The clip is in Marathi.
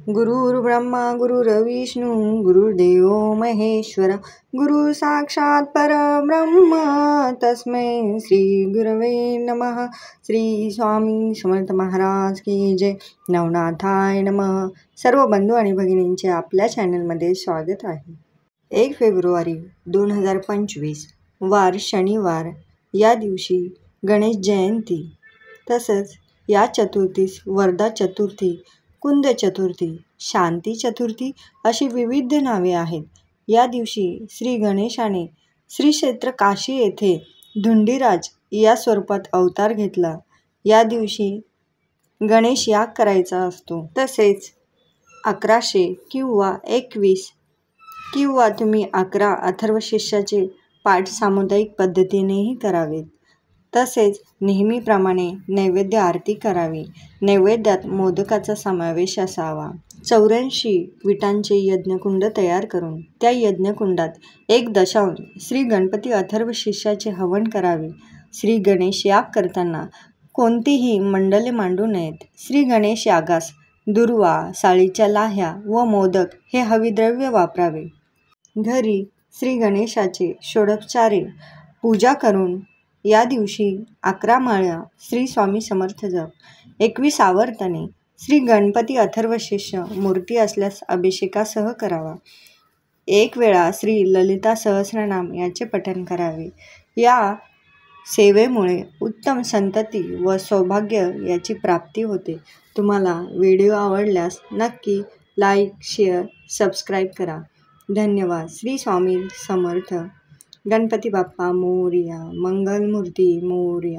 गुरुर्ब्रह्मा गुरुर्विष्णू गुरुर्देव महेश्वर गुरु साक्षात परब्रह्म तस्मै श्री गुरवे नमः। श्री स्वामी समर्थ महाराज की जय। नवनाथाय नमः। सर्व बंधू आणि भगिनींचे आपल्या चॅनलमध्ये स्वागत आहे। 1 फेब्रुवारी 2025 वार शनिवार, या दिवशी गणेश जयंती, तसंच या चतुर्थीस वरदा चतुर्थी, कुंद चतुर्थी, शांती चतुर्थी अशी विविध नावे आहेत। या दिवशी श्री गणेशाने श्री क्षेत्र काशी येथे धुंडीराज या स्वरूपात अवतार घेतला। या दिवशी गणेश याग करायचा असतो। तसेच 1100 किंवा 21 किंवा तुम्ही 11 अथर्वशीर्षाचे पाठ सामुदायिक पद्धतीनेही करावेत। तसेच नेहमीप्रमाणे नैवेद्य आरती करावी। नैवेद्यात मोदकाचा समावेश असावा। 84 विटांचे यज्ञकुंड तयार करून त्या यज्ञकुंडात 1 श्री गणपती अथर्वशीर्षाचे हवन करावे। श्री गणेश याग करताना कोणतीही मंडले मांडू नयेत। श्री गणेश यागास दुर्वा, साळीच्या लाह्या व मोदक हे हविद्रव्य वापरावे। घरी श्री गणेशाचे षोडशोपचारे पूजा करून या दिवशी 11 माळा श्री स्वामी समर्थ जप, 21 आवर्तने श्री गणपती अथर्वशीर्ष मूर्ती असल्यास अभिषेकासह करावा। 1 वेळा श्री ललिता सहस्रनाम याचे पठण करावे। या सेवेमुळे उत्तम संतती व सौभाग्य याची प्राप्ती होते। तुम्हाला व्हिडिओ आवडल्यास नक्की लाईक, शेअर, सबस्क्राईब करा। धन्यवाद। श्री स्वामी समर्थ। गणपती बाप्पा मोरया। मंगलमूर्ती मोरया।